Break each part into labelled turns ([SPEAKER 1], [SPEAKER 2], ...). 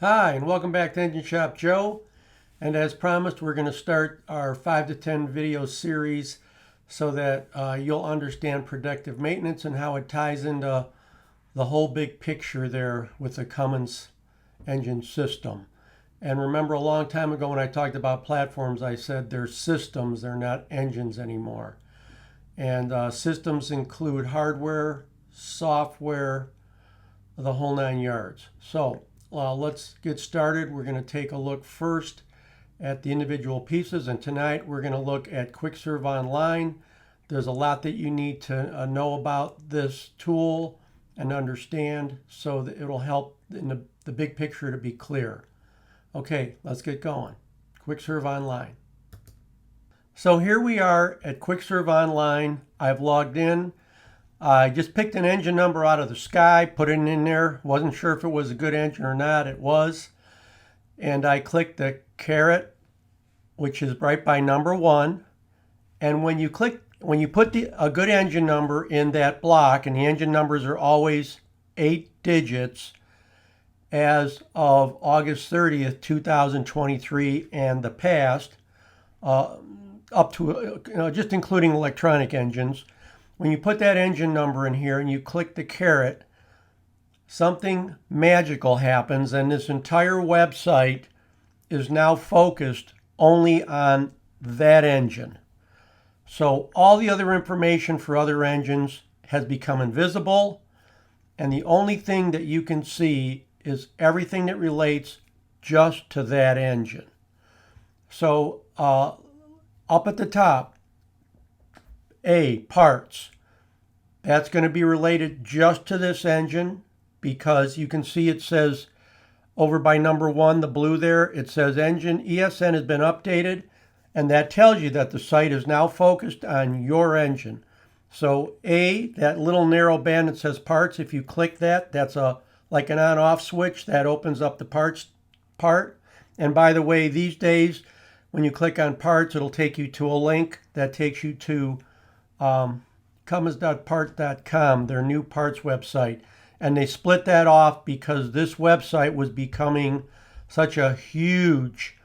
[SPEAKER 1] Hi, and welcome back to Engine Shop Joe. And as promised, we're going to start our 5 to 10 video series so that you'll understand predictive maintenance and how it ties into the whole big picture there with the Cummins engine system. And remember, a long time ago when I talked about platforms, I said they're systems, they're not engines anymore. And systems include hardware, software, the whole 9 yards. So let's get started. We're going to take a look first at the individual pieces, and tonight we're going to look at Quickserve Online. There's a lot that you need to know about this tool and understand so that it'll help in the big picture to be clear. Okay, let's get going. Quickserve Online. So here we are at Quickserve Online. I've logged in. I just picked an engine number out of the sky, put it in there. Wasn't sure if it was a good engine or not. It was. And I clicked the caret, which is right by number 1. And when you put a good engine number in that block, and the engine numbers are always 8 digits as of August 30th, 2023 and the past, up to just including electronic engines. When you put that engine number in here and you click the caret, something magical happens, and this entire website is now focused only on that engine. So all the other information for other engines has become invisible, and the only thing that you can see is everything that relates just to that engine. So up at the top, A, parts. That's going to be related just to this engine because you can see it says over by number 1, the blue there, it says engine ESN has been updated, and that tells you that the site is now focused on your engine. So A, that little narrow band that says parts, if you click that, that's like an on-off switch that opens up the parts part. And by the way, these days, when you click on parts, it'll take you to a link that takes you to Cummins.parts.com, their new parts website. And they split that off because this website was becoming such a huge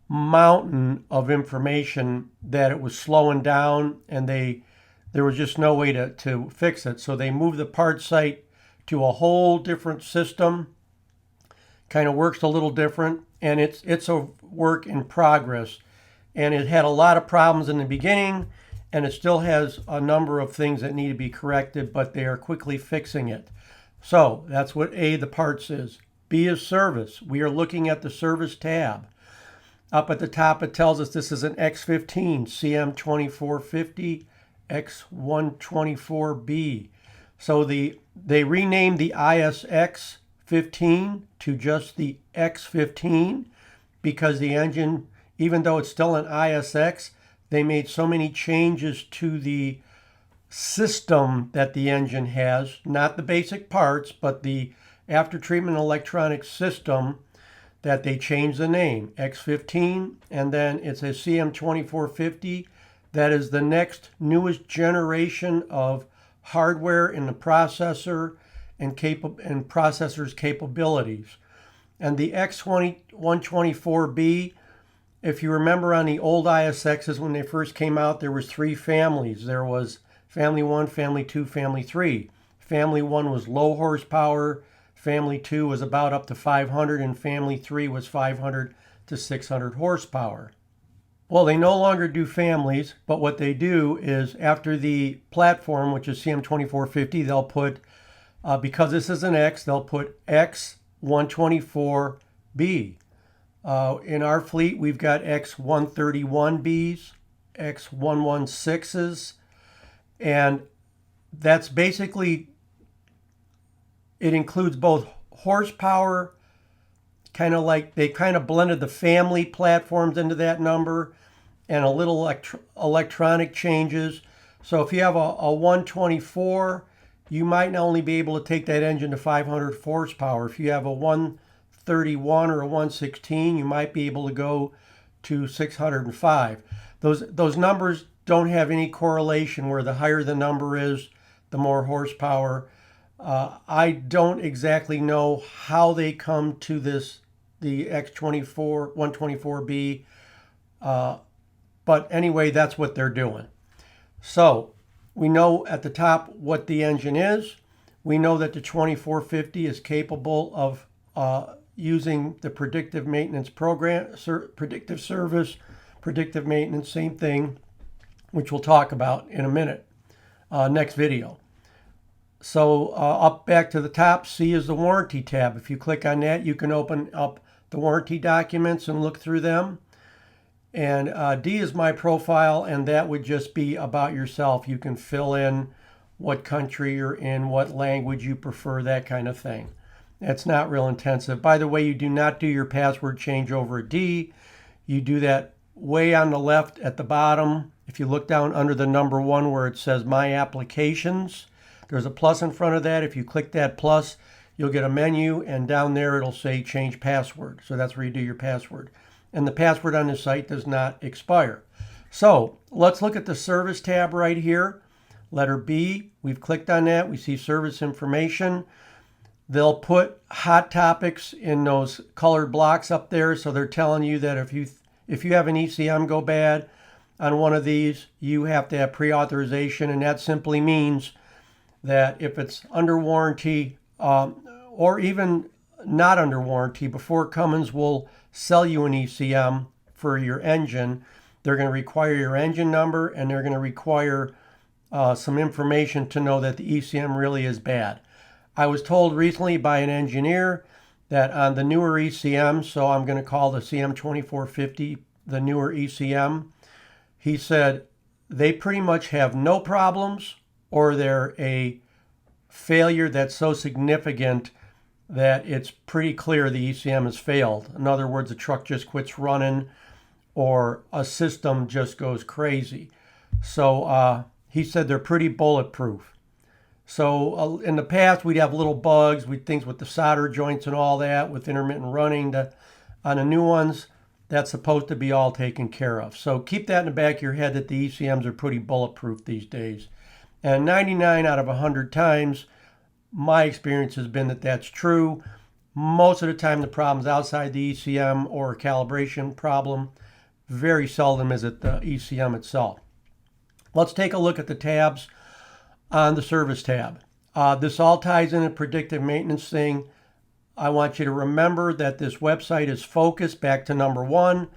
[SPEAKER 1] mountain of information that it was slowing down, and there was just no way to fix it. So they moved the parts site to a whole different system. Kind of works a little different, and it's a work in progress. And it had a lot of problems in the beginning, and it still has a number of things that need to be corrected, but they are quickly fixing it. So that's what A, the parts is. B is service. We are looking at the service tab. Up at the top, it tells us this is an X15 CM2450 X124B. So they renamed the ISX 15 to just the X15 because the engine, even though it's still an ISX, they made so many changes to the system that the engine has, not the basic parts, but the after treatment electronic system, that they changed the name, X15, and then it's a CM2450. That is the next newest generation of hardware in the processor and processor's capabilities. And the X124B, if you remember on the old ISXs when they first came out, there was 3 families. There was Family 1, Family 2, Family 3. Family 1 was low horsepower, Family 2 was about up to 500, and Family 3 was 500 to 600 horsepower. Well, they no longer do families, but what they do is after the platform, which is CM2450, they'll put, because this is an X, they'll put X124B. In our fleet, we've got X131Bs, X116s, and that's basically, it includes both horsepower, kind of like they kind of blended the family platforms into that number, and a little electronic changes. So if you have a 124, you might not only be able to take that engine to 500 horsepower. If you have a 131 or a 116, you might be able to go to 605. Those numbers don't have any correlation where the higher the number is, the more horsepower. I don't exactly know how they come to this the X24 124B. But anyway, that's what they're doing. So we know at the top what the engine is. We know that the 2450 is capable of using the predictive maintenance program, predictive service, predictive maintenance, same thing, which we'll talk about in a minute, next video. So up back to the top, C is the warranty tab. If you click on that, you can open up the warranty documents and look through them. And D is my profile, and that would just be about yourself. You can fill in what country you're in, what language you prefer, that kind of thing. It's not real intensive. By the way, you do not do your password change over a D. You do that way on the left at the bottom. If you look down under the number 1 where it says My Applications, there's a plus in front of that. If you click that plus, you'll get a menu, and down there it'll say Change Password. So that's where you do your password. And the password on this site does not expire. So let's look at the Service tab right here. Letter B, we've clicked on that. We see service information. They'll put hot topics in those colored blocks up there. So they're telling you that if you have an ECM go bad on one of these, you have to have pre-authorization. And that simply means that if it's under warranty or even not under warranty, before Cummins will sell you an ECM for your engine, they're going to require your engine number, and they're going to require some information to know that the ECM really is bad. I was told recently by an engineer that on the newer ECM, so I'm going to call the CM2450 the newer ECM, he said they pretty much have no problems, or they're a failure that's so significant that it's pretty clear the ECM has failed. In other words, the truck just quits running or a system just goes crazy. So he said they're pretty bulletproof. So in the past, we'd have little bugs, things with the solder joints and all that, with intermittent running. On the new ones, that's supposed to be all taken care of. So keep that in the back of your head that the ECMs are pretty bulletproof these days. And 99 out of 100 times, my experience has been that that's true. Most of the time, the problem's outside the ECM or a calibration problem. Very seldom is it the ECM itself. Let's take a look at the tabs on the Service tab. This all ties in a predictive maintenance thing. I want you to remember that this website is focused, back to number 1,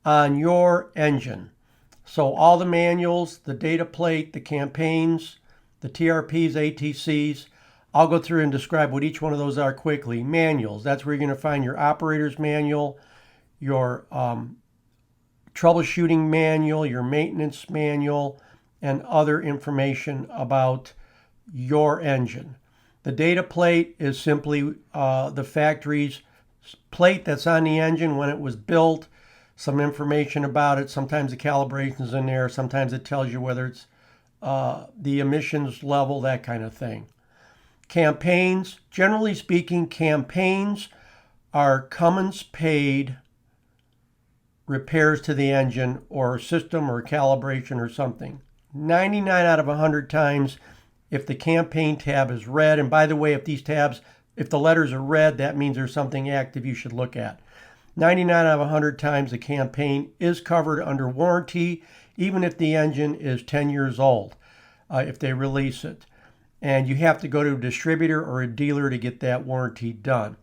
[SPEAKER 1] on your engine. So all the manuals, the data plate, the campaigns, the TRPs, ATCs, I'll go through and describe what each one of those are quickly. Manuals, that's where you're going to find your operator's manual, your troubleshooting manual, your maintenance manual, and other information about your engine. The data plate is simply the factory's plate that's on the engine when it was built, some information about it. Sometimes the calibration's in there. Sometimes it tells you whether it's the emissions level, that kind of thing. Campaigns, generally speaking, campaigns are Cummins paid repairs to the engine or system or calibration or something. 99 out of 100 times, if the campaign tab is red, and by the way, if the letters are red, that means there's something active you should look at. 99 out of 100 times, the campaign is covered under warranty, even if the engine is 10 years old, if they release it. And you have to go to a distributor or a dealer to get that warranty done.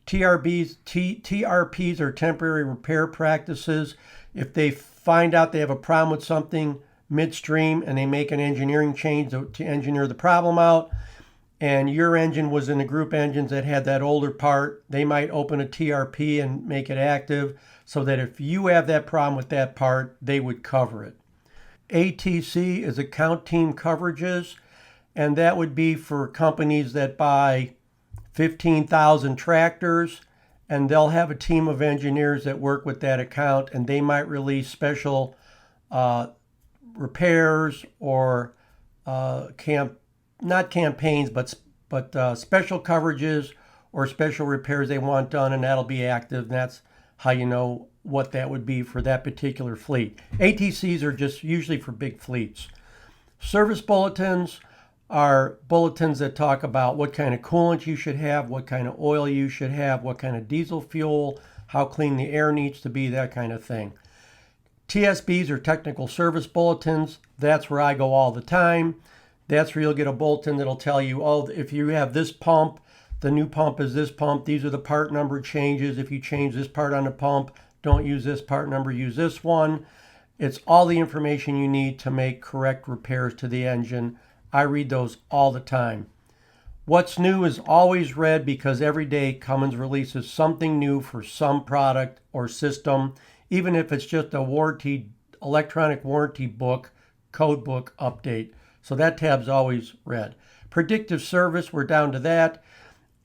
[SPEAKER 1] TRPs are temporary repair practices. If they find out they have a problem with something midstream and they make an engineering change to engineer the problem out, and your engine was in the group engines that had that older part, they might open a TRP and make it active so that if you have that problem with that part, they would cover it. ATC is account team coverages, and that would be for companies that buy 15,000 tractors, and they'll have a team of engineers that work with that account, and they might release special repairs or not campaigns, but special coverages or special repairs they want done, and that'll be active. And that's how you know what that would be for that particular fleet. ATCs are just usually for big fleets. Service bulletins are bulletins that talk about what kind of coolant you should have, what kind of oil you should have, what kind of diesel fuel, how clean the air needs to be, that kind of thing. TSBs are technical service bulletins. That's where I go all the time. That's where you'll get a bulletin that'll tell you, oh, if you have this pump, the new pump is this pump. These are the part number changes. If you change this part on the pump, don't use this part number, use this one. It's all the information you need to make correct repairs to the engine. I read those all the time. What's new is always read because every day Cummins releases something new for some product or system, even if it's just a electronic warranty book, code book update. So that tab's always read. Predictive Service, we're down to that.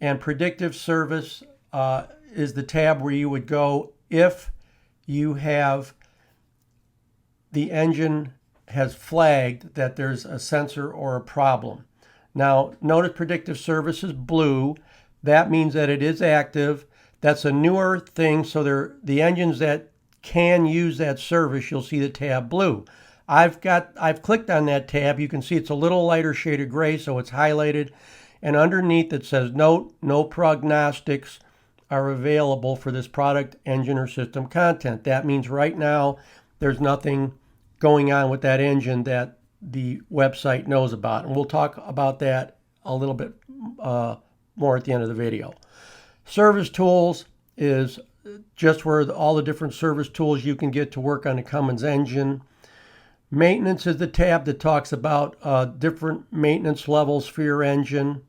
[SPEAKER 1] And Predictive Service is the tab where you would go if you have the engine has flagged that there's a sensor or a problem. Now, notice Predictive Service is blue. That means that it is active. That's a newer thing, so the engines that can use that service, you'll see the tab blue. I've clicked on that tab. You can see it's a little lighter shade of gray, so it's highlighted. And underneath it says, note, no prognostics are available for this product, engine, or system content. That means right now there's nothing going on with that engine that the website knows about. And we'll talk about that a little bit more at the end of the video. Service tools is just where all the different service tools you can get to work on a Cummins engine. Maintenance is the tab that talks about different maintenance levels for your engine.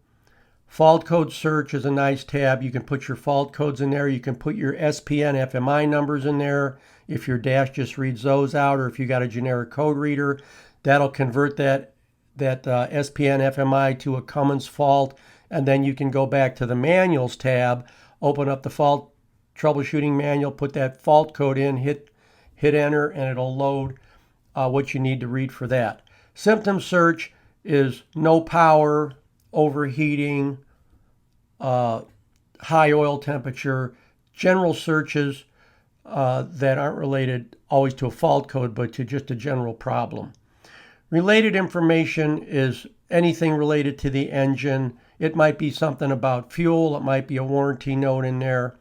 [SPEAKER 1] Fault code search is a nice tab. You can put your fault codes in there. You can put your SPN FMI numbers in there. If your dash just reads those out, or if you got a generic code reader, that'll convert that SPN FMI to a Cummins fault. And then you can go back to the manuals tab, open up the fault troubleshooting manual, put that fault code in, hit enter, and it'll load what you need to read for that. Symptom search is no power, overheating, high oil temperature, general searches that aren't related always to a fault code, but to just a general problem. Related information is anything related to the engine. It might be something about fuel. It might be a warranty note in there.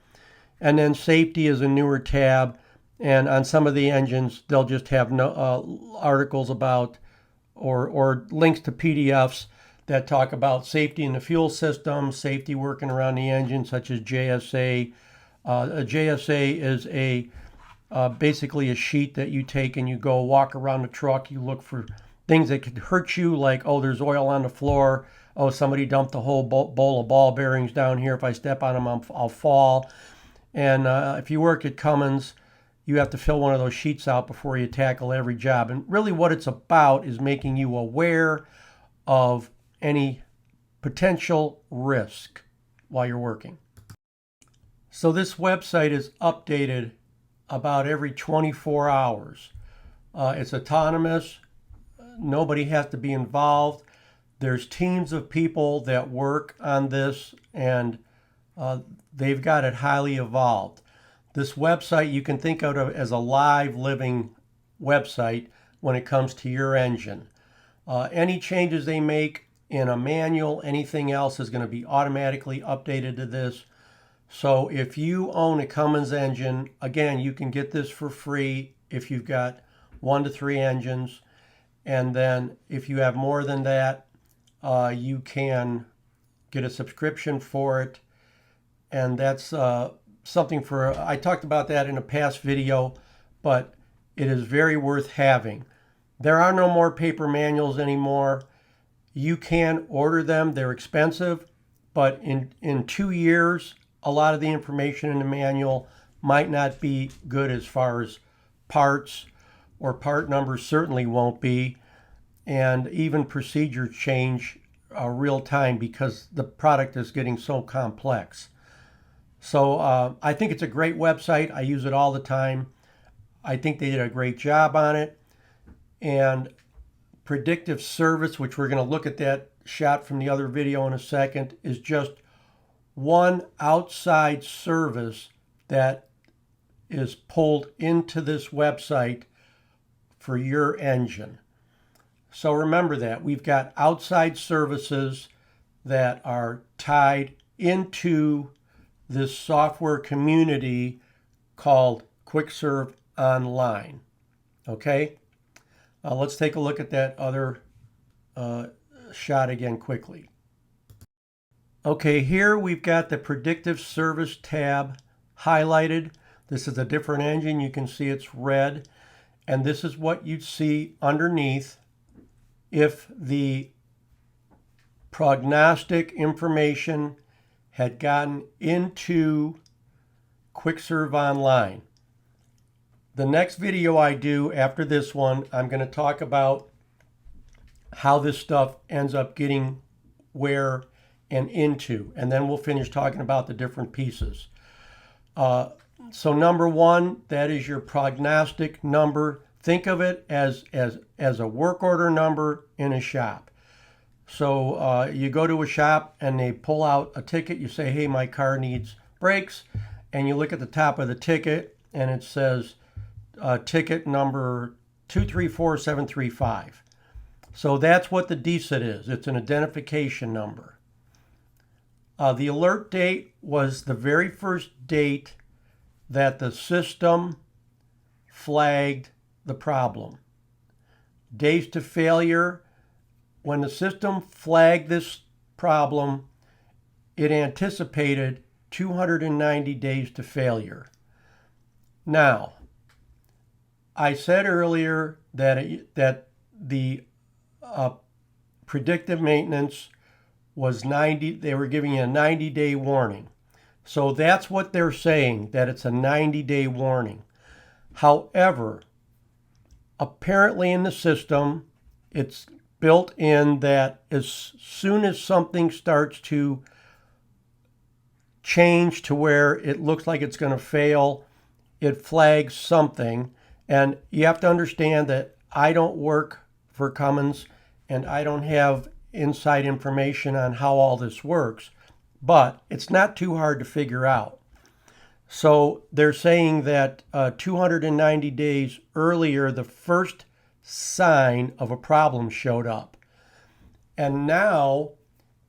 [SPEAKER 1] And then safety is a newer tab. And on some of the engines, they'll just have articles about or links to PDFs that talk about safety in the fuel system, safety working around the engine, such as JSA. A JSA is basically a sheet that you take and you go walk around the truck. You look for things that could hurt you, like, oh, there's oil on the floor. Oh, somebody dumped a whole bowl of ball bearings down here. If I step on them, I'll fall. And if you work at Cummins, you have to fill one of those sheets out before you tackle every job. And really what it's about is making you aware of any potential risk while you're working. So this website is updated about every 24 hours. It's autonomous. Nobody has to be involved. There's teams of people that work on this, and they've got it highly evolved. This website you can think of as a live, living website when it comes to your engine. Any changes they make in a manual, anything else is going to be automatically updated to this. So if you own a Cummins engine, again, you can get this for free if you've got 1 to 3 engines. And then if you have more than that, you can get a subscription for it. And that's something I talked about that in a past video, but it is very worth having. There are no more paper manuals anymore. You can order them. They're expensive, but in 2 years, a lot of the information in the manual might not be good as far as parts, or part numbers certainly won't be. And even procedures change real time because the product is getting so complex. So I think it's a great website. I use it all the time. I think they did a great job on it. And Predictive Service, which we're going to look at that shot from the other video in a second, is just one outside service that is pulled into this website for your engine. So remember that. We've got outside services that are tied into this software community called Quickserve Online. Okay? Let's take a look at that other shot again quickly. Okay, here we've got the Predictive Service tab highlighted. This is a different engine. You can see it's red. And this is what you'd see underneath if the prognostic information had gotten into Quickserve Online. The next video I do after this one, I'm going to talk about how this stuff ends up getting where and into, and then we'll finish talking about the different pieces. So number one, that is your prognostic number. Think of it as a work order number in a shop. So you go to a shop and they pull out a ticket. You say, hey, my car needs brakes. And you look at the top of the ticket and it says ticket number 234735. So that's what the DSIT is. It's an identification number. The alert date was the very first date that the system flagged the problem. Days to failure, when the system flagged this problem, it anticipated 290 days to failure. Now, I said earlier that the predictive maintenance was 90, they were giving you a 90-day warning. So that's what they're saying, that it's a 90-day warning. However, apparently in the system, it's built in that as soon as something starts to change to where it looks like it's going to fail, it flags something. And you have to understand that I don't work for Cummins and I don't have inside information on how all this works, but it's not too hard to figure out. So they're saying that 290 days earlier, the first sign of a problem showed up. And now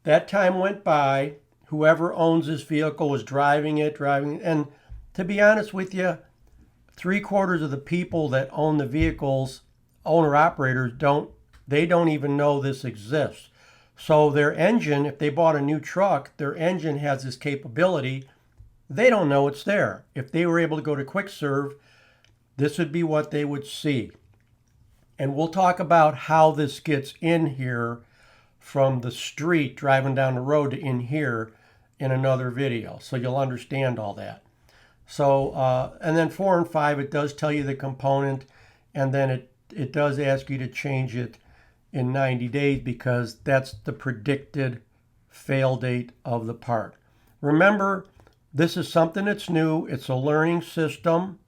[SPEAKER 1] that time went by, whoever owns this vehicle was driving it. And to be honest with you, 3/4 of the people that own the vehicles, owner-operators, don't even know this exists. So their engine, if they bought a new truck, their engine has this capability. They don't know it's there. If they were able to go to Quickserve, this would be what they would see. And we'll talk about how this gets in here from the street, driving down the road to in here in another video. So you'll understand all that. So, and then 4 and 5, it does tell you the component, and then it does ask you to change it in 90 days because that's the predicted fail date of the part. Remember, this is something that's new. It's a learning system,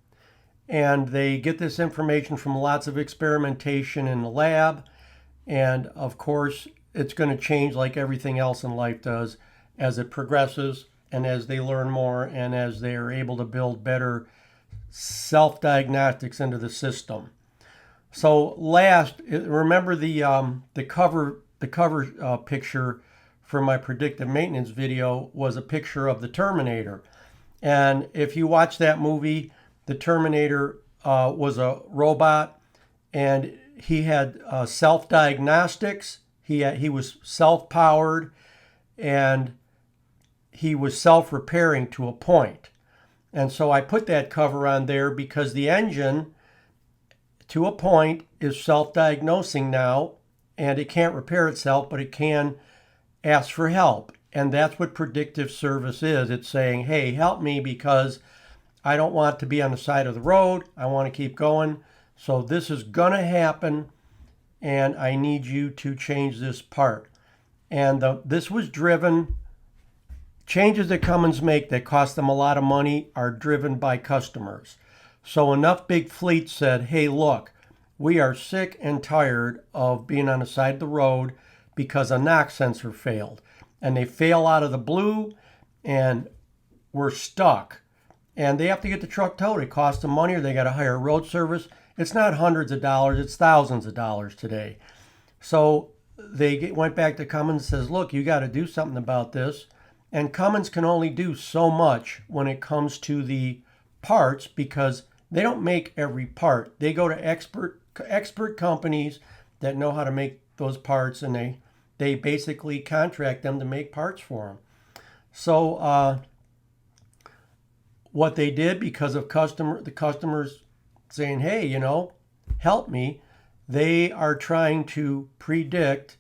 [SPEAKER 1] and they get this information from lots of experimentation in the lab. And of course, it's going to change like everything else in life does as it progresses and as they learn more and as they are able to build better self-diagnostics into the system. So last, remember the cover picture for my predictive maintenance video was a picture of the Terminator. And if you watch that movie, the Terminator was a robot, and he had self-diagnostics. He was self-powered, and he was self-repairing to a point. And so I put that cover on there because the engine, to a point, is self-diagnosing now, and it can't repair itself, but it can ask for help. And that's what predictive service is. It's saying, hey, help me because I don't want to be on the side of the road. I want to keep going. So this is going to happen, and I need you to change this part. And this was driven, changes that Cummins make that cost them a lot of money are driven by customers. So enough big fleets said, hey, look, we are sick and tired of being on the side of the road because a knock sensor failed. And they fail out of the blue, and we're stuck. And they have to get the truck towed. It costs them money, or they got to hire road service. It's not hundreds of dollars, it's thousands of dollars today. So they went back to Cummins and says, look, you got to do something about this. And Cummins can only do so much when it comes to the parts because they don't make every part. They go to expert companies that know how to make those parts, and they basically contract them to make parts for them. So what they did, because of the customers saying, hey, help me, they are trying to predict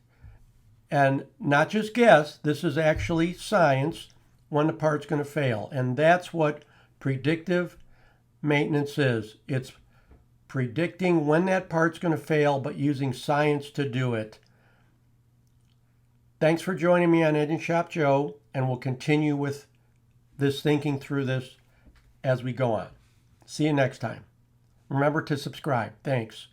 [SPEAKER 1] and not just guess, this is actually science, when the part's going to fail. And that's what predictive maintenance is. It's predicting when that part's going to fail, but using science to do it. Thanks for joining me on Engine Shop Joe, and we'll continue with this, thinking through this as we go on. See you next time. Remember to subscribe. Thanks.